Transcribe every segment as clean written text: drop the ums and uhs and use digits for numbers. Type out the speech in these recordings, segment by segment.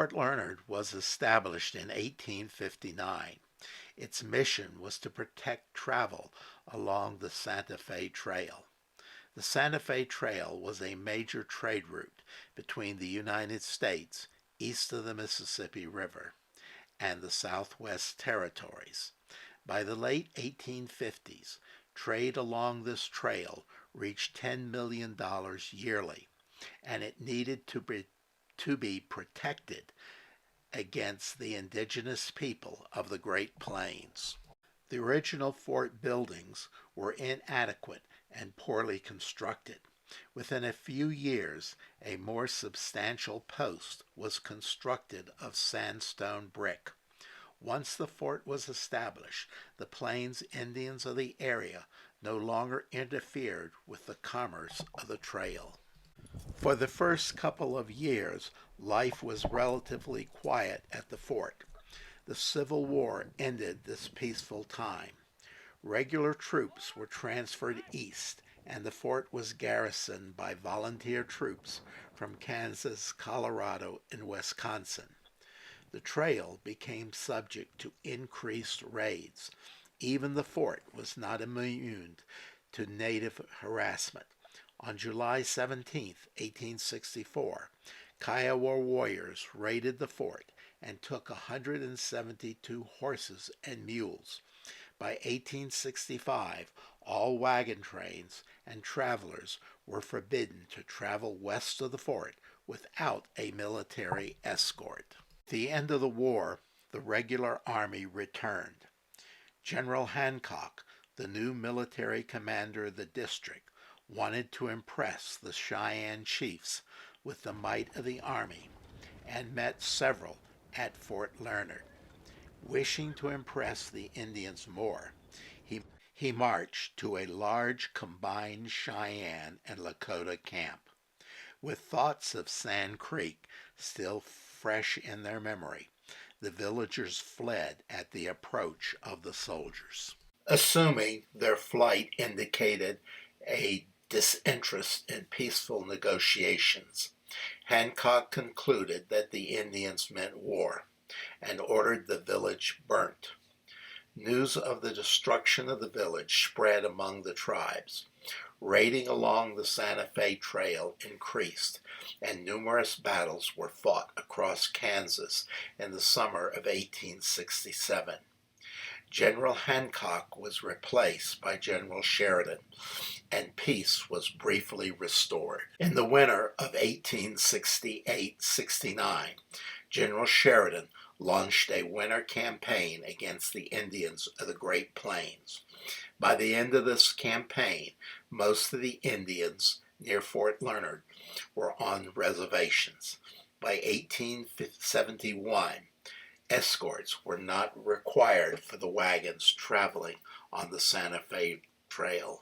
Fort Larned was established in 1859. Its mission was to protect travel along the Santa Fe Trail. The Santa Fe Trail was a major trade route between the United States east of the Mississippi River and the Southwest Territories. By the late 1850s, trade along this trail reached $10 million yearly, and it needed to be protected against the indigenous people of the Great Plains. The original fort buildings were inadequate and poorly constructed. Within a few years, a more substantial post was constructed of sandstone brick. Once the fort was established, the Plains Indians of the area no longer interfered with the commerce of the trail. For the first couple of years, life was relatively quiet at the fort. The Civil War ended this peaceful time. Regular troops were transferred east, and the fort was garrisoned by volunteer troops from Kansas, Colorado, and Wisconsin. The trail became subject to increased raids. Even the fort was not immune to native harassment. On July 17, 1864, Kiowa warriors raided the fort and took 172 horses and mules. By 1865, all wagon trains and travelers were forbidden to travel west of the fort without a military escort. At the end of the war, the regular army returned. General Hancock, the new military commander of the district, wanted to impress the Cheyenne chiefs with the might of the army and met several at Fort Larned. Wishing to impress the Indians more, he marched to a large combined Cheyenne and Lakota camp. With thoughts of Sand Creek still fresh in their memory, the villagers fled at the approach of the soldiers. Assuming their flight indicated a disinterest in peaceful negotiations, Hancock concluded that the Indians meant war and ordered the village burnt. News of the destruction of the village spread among the tribes. Raiding along the Santa Fe Trail increased, and numerous battles were fought across Kansas in the summer of 1867. General Hancock was replaced by General Sheridan, and peace was briefly restored. In the winter of 1868-69, General Sheridan launched a winter campaign against the Indians of the Great Plains. By the end of this campaign, most of the Indians near Fort Larned were on reservations. By 1871, escorts were not required for the wagons traveling on the Santa Fe Trail.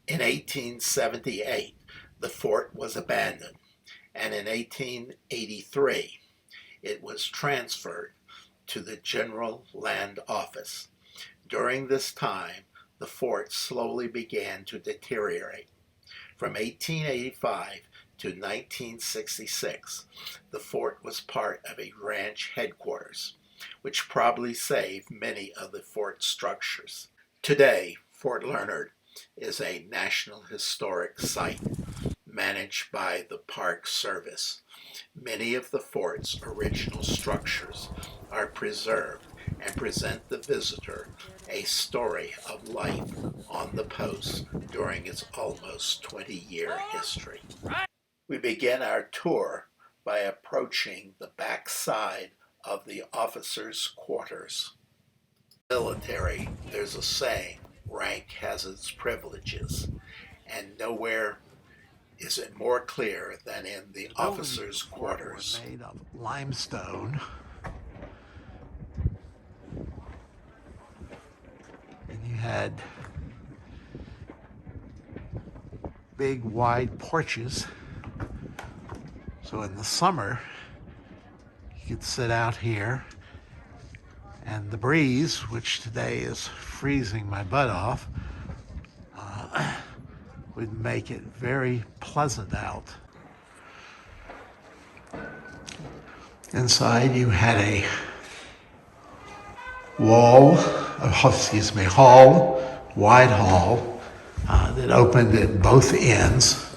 In 1878, the fort was abandoned, and in 1883, it was transferred to the General Land Office. During this time, the fort slowly began to deteriorate. From 1885 to 1966, the fort was part of a ranch headquarters, which probably saved many of the fort structures. Today, Fort Larned is a National Historic Site managed by the Park Service. Many of the fort's original structures are preserved and present the visitor a story of life on the post during its almost 20-year history. We begin our tour by approaching the back side of the officers' quarters. Military, there's a saying, rank has its privileges, and nowhere is it more clear than in the officers' quarters. Made of limestone, and you had big wide porches, so in the summer you could sit out here, and the breeze, which today is freezing my butt off, would make it very pleasant out. Inside you had a wall, hall, wide hall, that opened at both ends.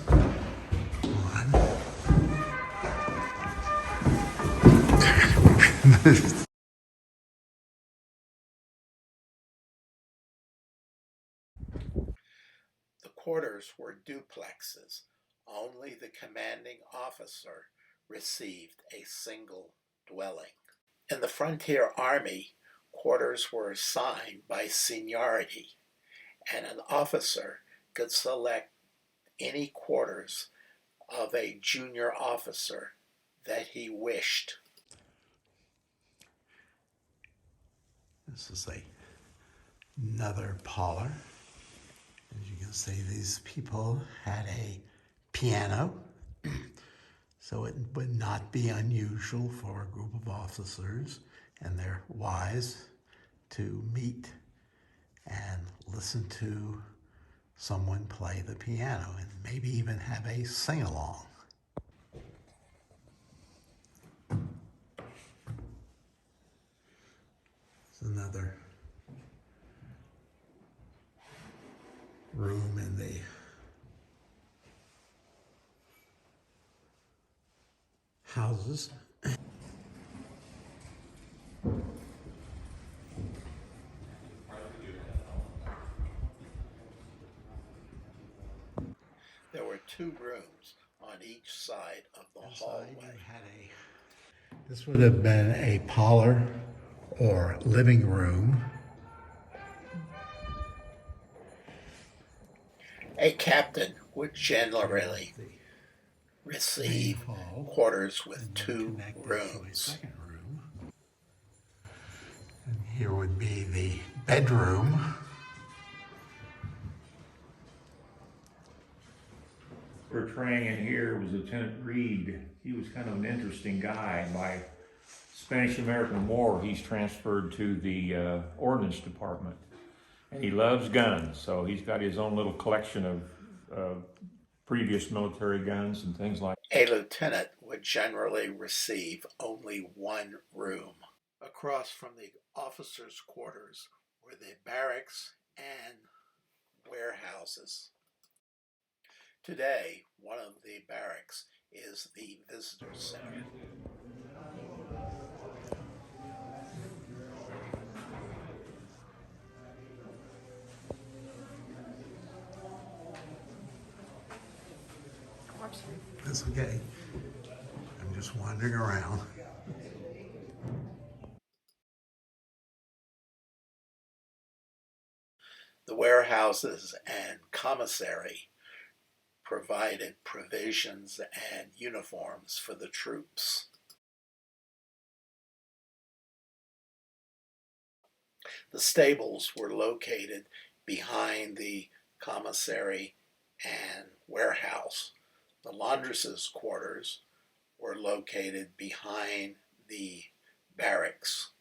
The quarters were duplexes. Only the commanding officer received a single dwelling. In the Frontier Army, quarters were assigned by seniority, and an officer could select any quarters of a junior officer that he wished. This is another parlor. As you can see, these people had a piano, so it would not be unusual for a group of officers and their wives to meet and listen to someone play the piano and maybe even have a sing-along. It's another room in the houses. There were two rooms on each side of the hallway. This would have been a parlor or living room. A captain would generally receive quarters with two rooms. And here would be the bedroom. Portraying in here was Lieutenant Reed. He was kind of an interesting guy. By Spanish-American War, he's transferred to the Ordnance Department. And he loves guns, so he's got his own little collection of previous military guns and things like that. A lieutenant would generally receive only one room. Across from the officers' quarters were the barracks and warehouses. Today, one of the barracks is the visitor center. That's okay. I'm just wandering around. The warehouses and commissary provided provisions and uniforms for the troops. The stables were located behind the commissary and warehouse. The laundresses' quarters were located behind the barracks.